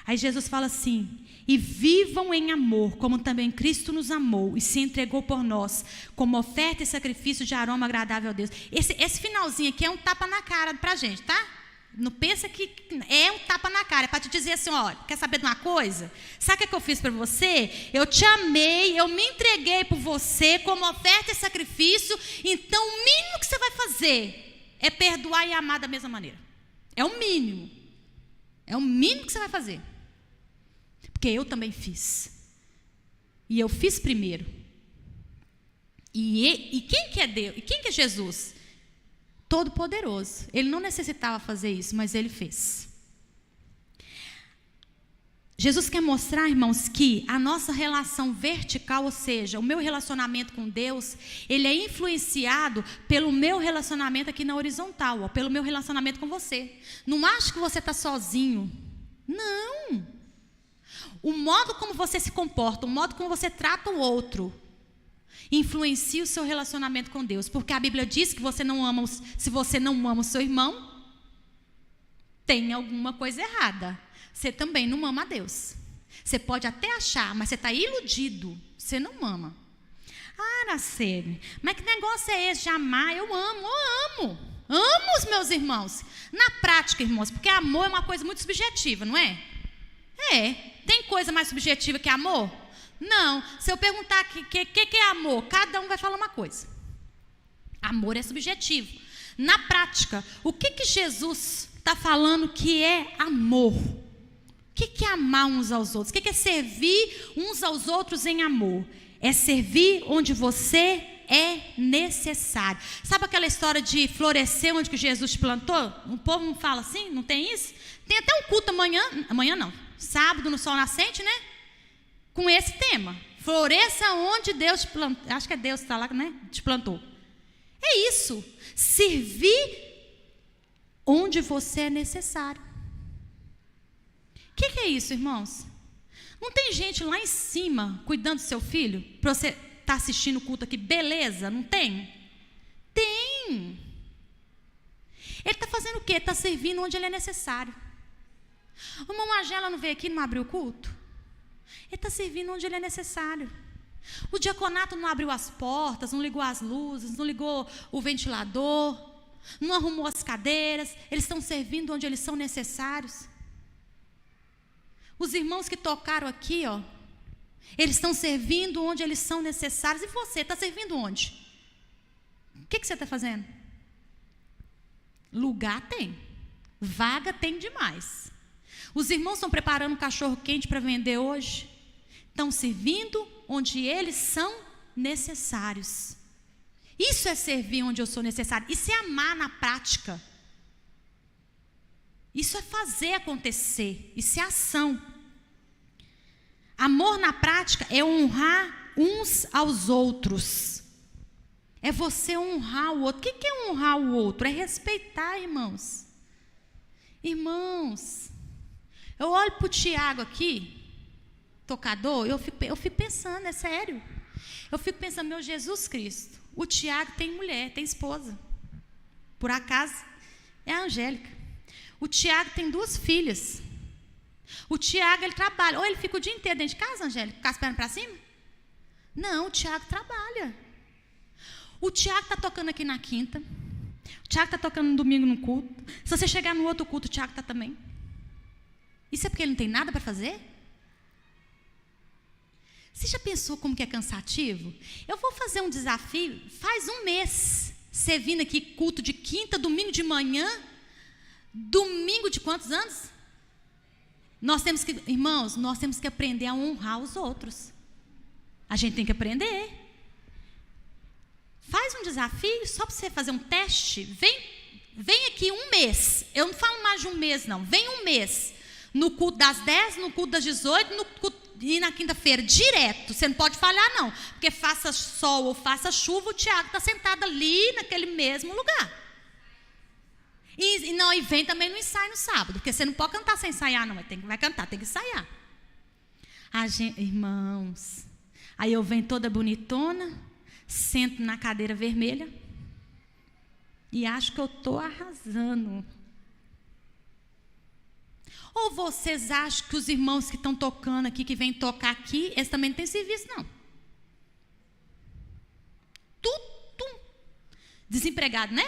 Aí Jesus fala assim: e vivam em amor, como também Cristo nos amou e se entregou por nós, como oferta e sacrifício de aroma agradável a Deus. Esse finalzinho aqui é um tapa na cara para a gente, tá? Não pensa que é um tapa na cara, é para te dizer assim: olha, quer saber de uma coisa? Sabe o que eu fiz para você? Eu te amei, eu me entreguei por você como oferta e sacrifício, então o mínimo que você vai fazer é perdoar e amar da mesma maneira. É o mínimo. É o mínimo que você vai fazer. Porque eu também fiz. E eu fiz primeiro. E quem que é Deus? E quem que é Jesus? Todo-poderoso. Ele não necessitava fazer isso, mas ele fez. Jesus quer mostrar, irmãos, que a nossa relação vertical, ou seja, o meu relacionamento com Deus, ele é influenciado pelo meu relacionamento aqui na horizontal, ó, pelo meu relacionamento com você. Não acho que você está sozinho. Não. O modo como você se comporta, o modo como você trata o outro, influencia o seu relacionamento com Deus. Porque a Bíblia diz que se você não ama o seu irmão, tem alguma coisa errada. Você também não ama a Deus. Você pode até achar, mas você está iludido. Você não ama. Ah, Araceli, mas que negócio é esse de amar? Eu amo. Amo os meus irmãos. Na prática, irmãos, porque amor é uma coisa muito subjetiva, não é? É. Tem coisa mais subjetiva que amor? Não. Se eu perguntar o que é amor, cada um vai falar uma coisa. Amor é subjetivo. Na prática, o que Jesus está falando que é amor? O que é amar uns aos outros? O que é servir uns aos outros em amor? É servir onde você é necessário. Sabe aquela história de florescer onde que Jesus te plantou? O povo não fala assim? Não tem isso? Tem até um culto amanhã não, sábado no sol nascente, né? Com esse tema. Floresça onde Deus te plantou. Acho que é Deus que está lá, né? Te plantou. É isso. Servir onde você é necessário. O que é isso, irmãos? Não tem gente lá em cima cuidando do seu filho para você estar assistindo o culto aqui, beleza? Não tem? Tem. Ele está fazendo o quê? Está servindo onde ele é necessário. O irmão Magela não veio aqui, não abriu o culto? Ele está servindo onde ele é necessário. O diaconato não abriu as portas, não ligou as luzes, não ligou o ventilador, não arrumou as cadeiras. Eles estão servindo onde eles são necessários. Os irmãos que tocaram aqui, ó, eles estão servindo onde eles são necessários. E você, está servindo onde? O que você está fazendo? Lugar tem. Vaga tem demais. Os irmãos estão preparando um cachorro quente para vender hoje. Estão servindo onde eles são necessários. Isso é servir onde eu sou necessário. Isso é amar na prática. Isso é fazer acontecer. Isso é ação. Amor na prática é honrar uns aos outros. É você honrar o outro. O que é honrar o outro? É respeitar, irmãos. Irmãos, eu olho para o Tiago aqui, tocador, eu fico pensando, é sério. Eu fico pensando, meu Jesus Cristo, o Tiago tem mulher, tem esposa. Por acaso, é a Angélica. O Tiago tem 2 filhas. O Tiago, ele trabalha. Ou ele fica o dia inteiro dentro de casa, Angélica, com as pernas para cima? Não, o Tiago trabalha. O Tiago está tocando aqui na quinta. O Tiago está tocando no domingo no culto. Se você chegar no outro culto, o Tiago está também. Isso é porque ele não tem nada para fazer? Você já pensou como que é cansativo? Eu vou fazer um desafio, faz um mês, você vindo aqui culto de quinta, domingo de manhã, domingo de quantos anos? Irmãos, nós temos que aprender a honrar os outros. A gente tem que aprender. Faz um desafio, só para você fazer um teste. Vem aqui um mês. Eu não falo mais de um mês, não. Vem um mês. No culto das 10, no culto das 18, e na quinta-feira, direto. Você não pode falhar, não. Porque faça sol ou faça chuva, o Tiago está sentado ali naquele mesmo lugar. E vem também no ensaio no sábado, porque você não pode cantar sem ensaiar, não. Vai cantar, tem que ensaiar. Irmãos, aí eu venho toda bonitona, sento na cadeira vermelha e acho que eu estou arrasando. Ou vocês acham que os irmãos que estão tocando aqui, que vêm tocar aqui, eles também não têm serviço, não? Tudo desempregado, né?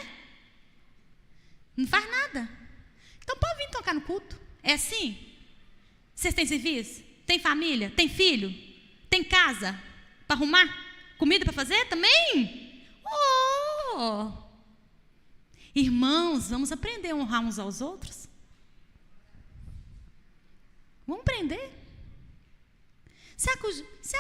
Não faz nada. Então pode vir tocar no culto. É assim? Vocês têm serviço? Tem família? Tem filho? Tem casa para arrumar? Comida para fazer também? Oh! Irmãos, vamos aprender a honrar uns aos outros? Vamos aprender. Você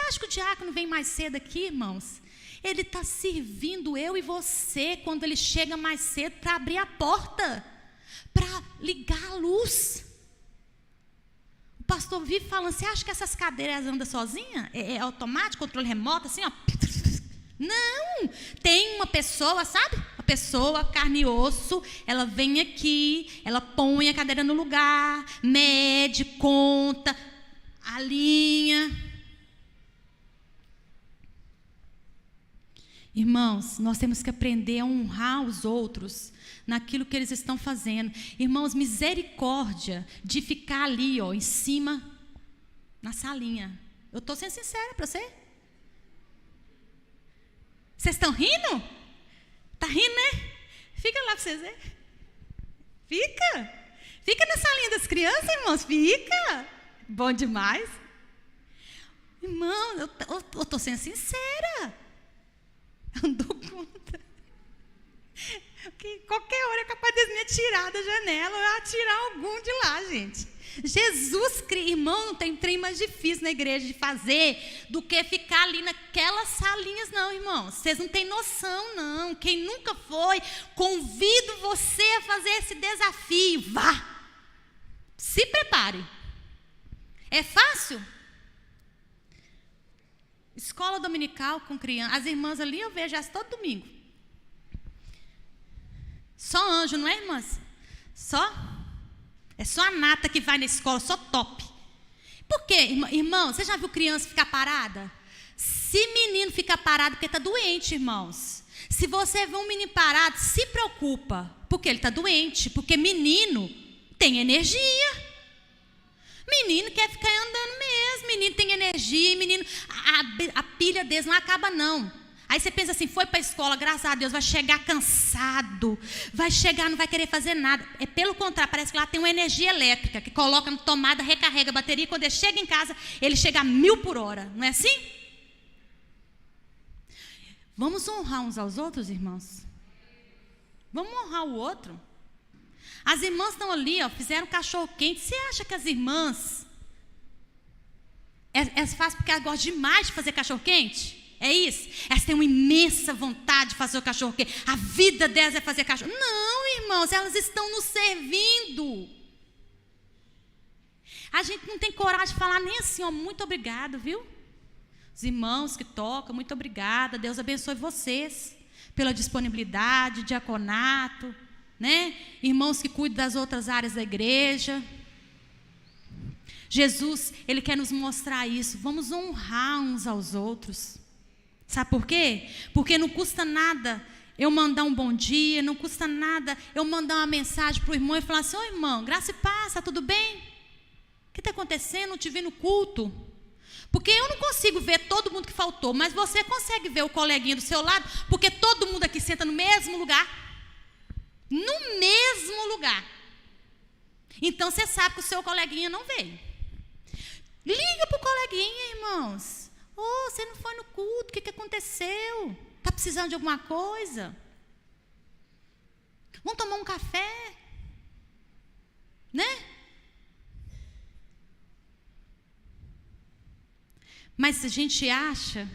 acha que o diácono vem mais cedo aqui, irmãos? Ele está servindo eu e você quando ele chega mais cedo para abrir a porta, para ligar a luz. O pastor vive falando, você acha que essas cadeiras andam sozinhas? É automático, controle remoto, assim, ó. Não, tem uma pessoa, sabe? Uma pessoa, carne e osso, ela vem aqui, ela põe a cadeira no lugar, mede, conta, alinha. Irmãos, nós temos que aprender a honrar os outros naquilo que eles estão fazendo. Irmãos, misericórdia de ficar ali, ó, em cima, na salinha. Eu estou sendo sincera para você. Vocês estão rindo? Está rindo, né? Fica lá para vocês verem. Fica na salinha das crianças, irmãos. Fica. Bom demais. Irmão, eu estou sendo sincera. Eu não dou conta. Que qualquer hora é capaz de me tirar da janela ou atirar algum de lá, gente. Jesus, irmão, não tem trem mais difícil na igreja de fazer do que ficar ali naquelas salinhas, não, irmãos. Vocês não têm noção, não. Quem nunca foi, convido você a fazer esse desafio. Vá. Se prepare. É fácil? Escola dominical com criança. As irmãs ali eu vejo elas todo domingo. Só anjo, não é, irmãs? É só a nata que vai na escola, só top. Por quê, irmão? Você já viu criança ficar parada? Se menino ficar parado porque está doente, irmãos. Se você vê um menino parado, se preocupa. Porque ele está doente. Porque menino tem energia. Menino quer ficar andando mesmo, menino tem energia, menino, a pilha deles não acaba não. Aí você pensa assim, foi para a escola, graças a Deus, vai chegar cansado, vai chegar, não vai querer fazer nada. É pelo contrário, parece que lá tem uma energia elétrica, que coloca na tomada, recarrega a bateria, e quando ele chega em casa, ele chega a 1000 por hora, não é assim? Vamos honrar uns aos outros, irmãos? Vamos honrar o outro? As irmãs estão ali, ó, fizeram cachorro quente. Você acha que as irmãs elas fazem porque elas gostam demais de fazer cachorro quente? É isso? Elas têm uma imensa vontade de fazer o cachorro quente. A vida delas é fazer cachorro. Não, irmãos, elas estão nos servindo. A gente não tem coragem de falar nem assim, ó, muito obrigado, viu? Os irmãos que tocam, muito obrigada. Deus abençoe vocês pela disponibilidade, diaconato, né? Irmãos que cuidam das outras áreas da igreja. Jesus, Ele quer nos mostrar isso. Vamos honrar uns aos outros. Sabe por quê? Porque não custa nada eu mandar um bom dia, não custa nada eu mandar uma mensagem para o irmão e falar assim, ô irmão, graça e paz, está tudo bem? O que está acontecendo? Não te vi no culto. Porque eu não consigo ver todo mundo que faltou, mas você consegue ver o coleguinha do seu lado, porque todo mundo aqui senta no mesmo lugar. No mesmo lugar. Então você sabe que o seu coleguinha não veio. Liga para o coleguinha, irmãos. Oh, você não foi no culto, o que aconteceu? Está precisando de alguma coisa? Vamos tomar um café? Né? Mas a gente acha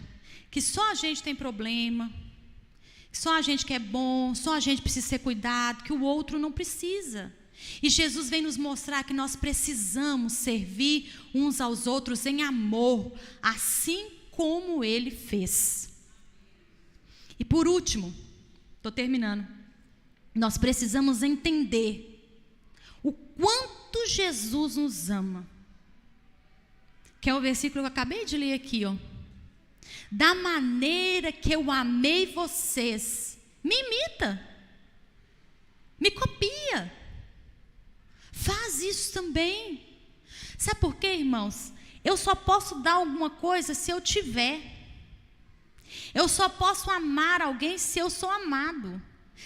que só a gente tem problema, que só a gente que é bom, só a gente precisa ser cuidado, que o outro não precisa. E Jesus vem nos mostrar que nós precisamos servir uns aos outros em amor, assim como Ele fez. E por último, estou terminando, nós precisamos entender o quanto Jesus nos ama. Que é o versículo que eu acabei de ler aqui, ó. Da maneira que eu amei vocês, me imita, me copia, faz isso também. Sabe por quê, irmãos? Eu só posso dar alguma coisa se eu tiver. Eu só posso amar alguém se eu sou amado.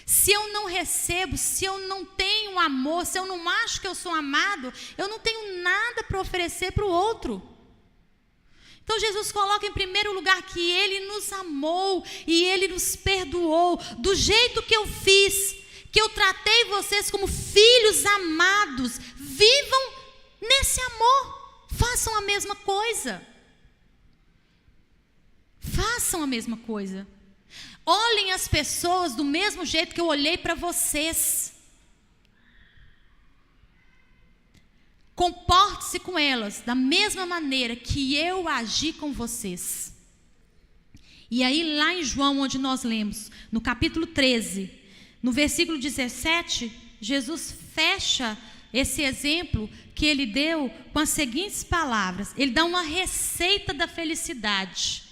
Se eu não recebo, se eu não tenho amor, se eu não acho que eu sou amado, eu não tenho nada para oferecer para o outro. Então Jesus coloca em primeiro lugar que Ele nos amou e Ele nos perdoou. Do jeito que eu fiz, que eu tratei vocês como filhos amados, vivam nesse amor. Façam a mesma coisa. Façam a mesma coisa. Olhem as pessoas do mesmo jeito que eu olhei para vocês. Comporte-se com elas da mesma maneira que eu agi com vocês. E aí lá em João, onde nós lemos, no capítulo 13, no versículo 17, Jesus fecha esse exemplo que Ele deu com as seguintes palavras. Ele dá uma receita da felicidade.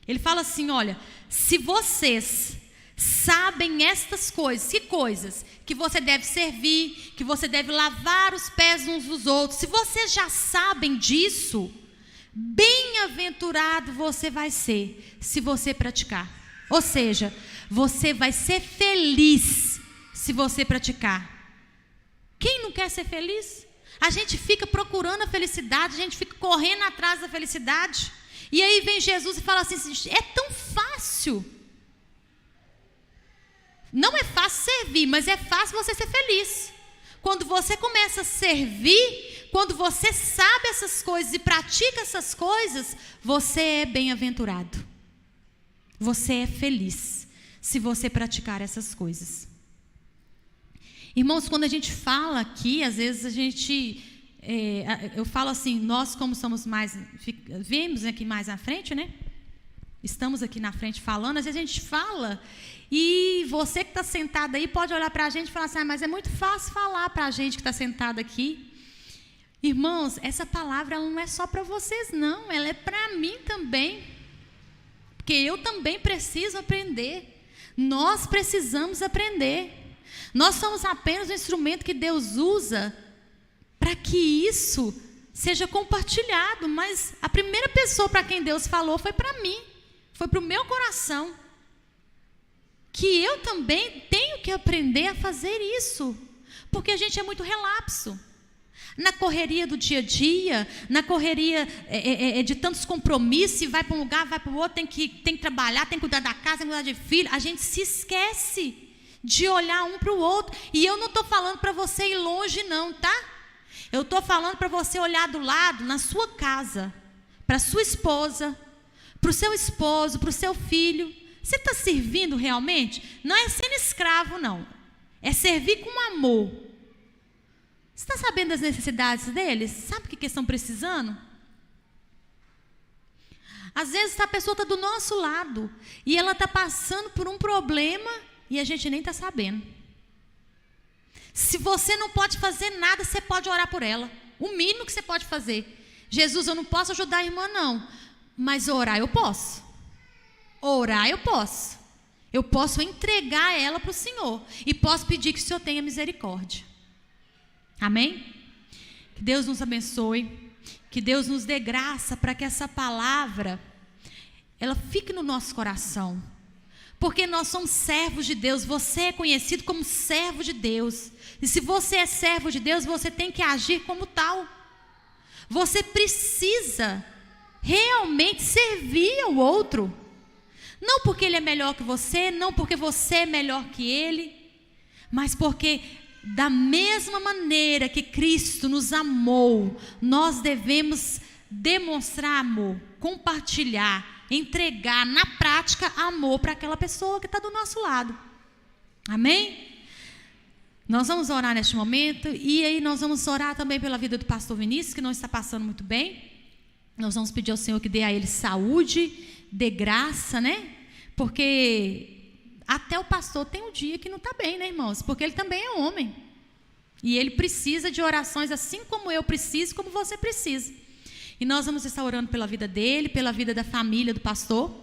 Ele fala assim, olha, se vocês sabem estas coisas, que coisas? Que você deve servir, que você deve lavar os pés uns dos outros. Se vocês já sabem disso, bem-aventurado você vai ser, se você praticar. Ou seja, você vai ser feliz se você praticar. Quem não quer ser feliz? A gente fica procurando a felicidade, a gente fica correndo atrás da felicidade. E aí vem Jesus e fala assim, é tão fácil. Não é fácil servir, mas é fácil você ser feliz. Quando você começa a servir, quando você sabe essas coisas e pratica essas coisas, você é bem-aventurado. Você é feliz se você praticar essas coisas. Irmãos, quando a gente fala aqui, às vezes a gente... eu falo assim, nós como somos mais... Vemos aqui mais à frente, né? Estamos aqui na frente falando, às vezes a gente fala... E você que está sentado aí pode olhar para a gente e falar assim, mas é muito fácil falar para a gente que está sentado aqui. Irmãos, essa palavra ela não é só para vocês não, ela é para mim também. Porque eu também preciso aprender. Nós precisamos aprender. Nós somos apenas um instrumento que Deus usa para que isso seja compartilhado. Mas a primeira pessoa para quem Deus falou foi para mim, foi para o meu coração. Que eu também tenho que aprender a fazer isso, porque a gente é muito relapso. Na correria do dia a dia, na correria de tantos compromissos, vai para um lugar, vai para o outro, tem que trabalhar, tem que cuidar da casa, tem que cuidar de filho, a gente se esquece de olhar um para o outro. E eu não estou falando para você ir longe não, tá? Eu estou falando para você olhar do lado, na sua casa, para a sua esposa, para o seu esposo, para o seu filho. Você está servindo realmente? Não é sendo escravo, não. É servir com amor. Você está sabendo das necessidades deles? Sabe o que eles estão precisando? Às vezes a pessoa está do nosso lado e ela está passando por um problema e a gente nem está sabendo. Se você não pode fazer nada, você pode orar por ela. O mínimo que você pode fazer. Jesus, eu não posso ajudar a irmã, não. Mas orar eu posso. Orar eu posso. Eu posso entregar ela para o Senhor. E posso pedir que o Senhor tenha misericórdia. Amém? Que Deus nos abençoe. Que Deus nos dê graça para que essa palavra ela fique no nosso coração. Porque nós somos servos de Deus. Você é conhecido como servo de Deus. E se você é servo de Deus, você tem que agir como tal. Você precisa realmente servir ao outro. Não porque ele é melhor que você, não porque você é melhor que ele, mas porque da mesma maneira que Cristo nos amou, nós devemos demonstrar amor, compartilhar, entregar na prática amor para aquela pessoa que está do nosso lado. Amém? Nós vamos orar neste momento, e aí nós vamos orar também pela vida do pastor Vinícius, que não está passando muito bem. Nós vamos pedir ao Senhor que dê a ele saúde, dê graça, né? Porque até o pastor tem um dia que não está bem, né, irmãos? Porque ele também é homem. E ele precisa de orações assim como eu preciso, como você precisa. E nós vamos estar orando pela vida dele, pela vida da família do pastor.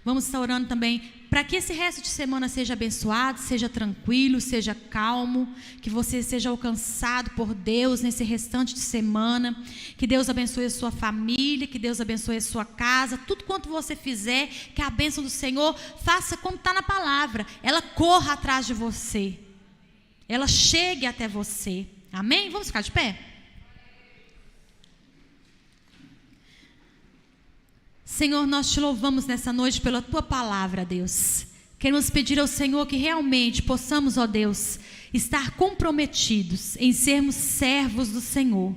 Vamos estar orando também para que esse resto de semana seja abençoado, seja tranquilo, seja calmo, que você seja alcançado por Deus nesse restante de semana, que Deus abençoe a sua família, que Deus abençoe a sua casa, tudo quanto você fizer, que a bênção do Senhor faça como está na palavra, ela corra atrás de você, ela chegue até você. Amém? Vamos ficar de pé? Senhor, nós te louvamos nessa noite pela tua palavra, Deus. Queremos pedir ao Senhor que realmente possamos, ó Deus, estar comprometidos em sermos servos do Senhor.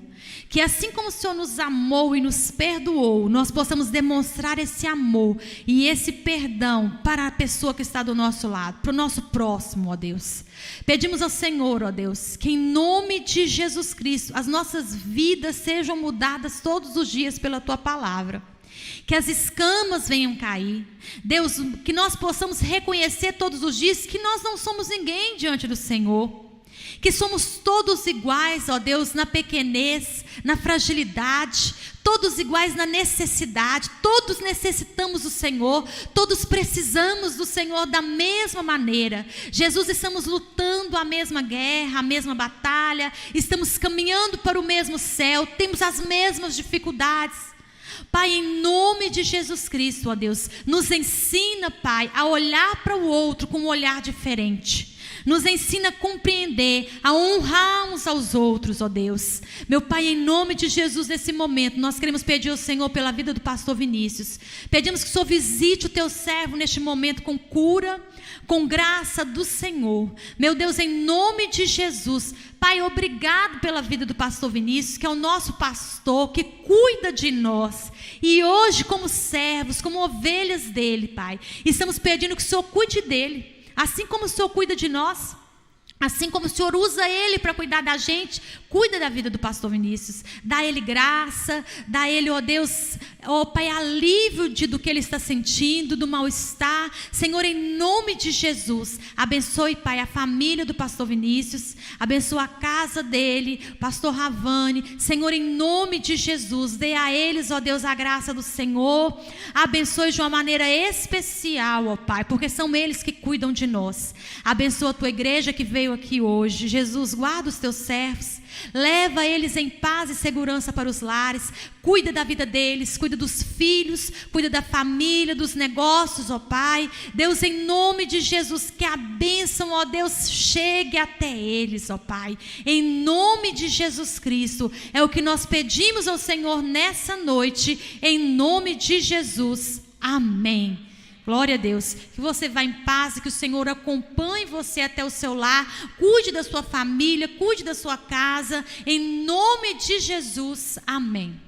Que assim como o Senhor nos amou e nos perdoou, nós possamos demonstrar esse amor e esse perdão para a pessoa que está do nosso lado, para o nosso próximo, ó Deus. Pedimos ao Senhor, ó Deus, que em nome de Jesus Cristo, as nossas vidas sejam mudadas todos os dias pela tua palavra. Que as escamas venham cair. Deus, que nós possamos reconhecer todos os dias que nós não somos ninguém diante do Senhor. Que somos todos iguais, ó Deus, na pequenez, na fragilidade, todos iguais na necessidade, todos necessitamos do Senhor, todos precisamos do Senhor da mesma maneira. Jesus, estamos lutando a mesma guerra, a mesma batalha, estamos caminhando para o mesmo céu, temos as mesmas dificuldades. Pai, em nome de Jesus Cristo, ó Deus, nos ensina, Pai, a olhar para o outro com um olhar diferente. Nos ensina a compreender, a honrar uns aos outros, ó Deus. Meu Pai, em nome de Jesus, nesse momento, nós queremos pedir ao Senhor pela vida do pastor Vinícius. Pedimos que o Senhor visite o teu servo neste momento com cura, com graça do Senhor. Meu Deus, em nome de Jesus, Pai, obrigado pela vida do pastor Vinícius, que é o nosso pastor, que cuida de nós. E hoje, como servos, como ovelhas dele, Pai, estamos pedindo que o Senhor cuide dele. Assim como o Senhor cuida de nós, assim como o Senhor usa ele para cuidar da gente, cuida da vida do pastor Vinícius, dá ele graça, dá ele, ó Deus, ó Pai, alívio do que ele está sentindo, do mal-estar. Senhor, em nome de Jesus, abençoe, Pai, a família do pastor Vinícius, abençoa a casa dele, pastor Ravani. Senhor, em nome de Jesus, dê a eles, ó Deus, a graça do Senhor, abençoe de uma maneira especial, ó Pai, porque são eles que cuidam de nós. Abençoa a tua igreja que veio aqui hoje. Jesus, guarda os teus servos, leva eles em paz e segurança para os lares, cuida da vida deles, cuida dos filhos, cuida da família, dos negócios, ó Pai. Deus, em nome de Jesus, que a bênção, ó Deus, chegue até eles, ó Pai, em nome de Jesus Cristo, é o que nós pedimos ao Senhor nessa noite, em nome de Jesus, amém. Glória a Deus, que você vá em paz e que o Senhor acompanhe você até o seu lar, cuide da sua família, cuide da sua casa, em nome de Jesus, amém.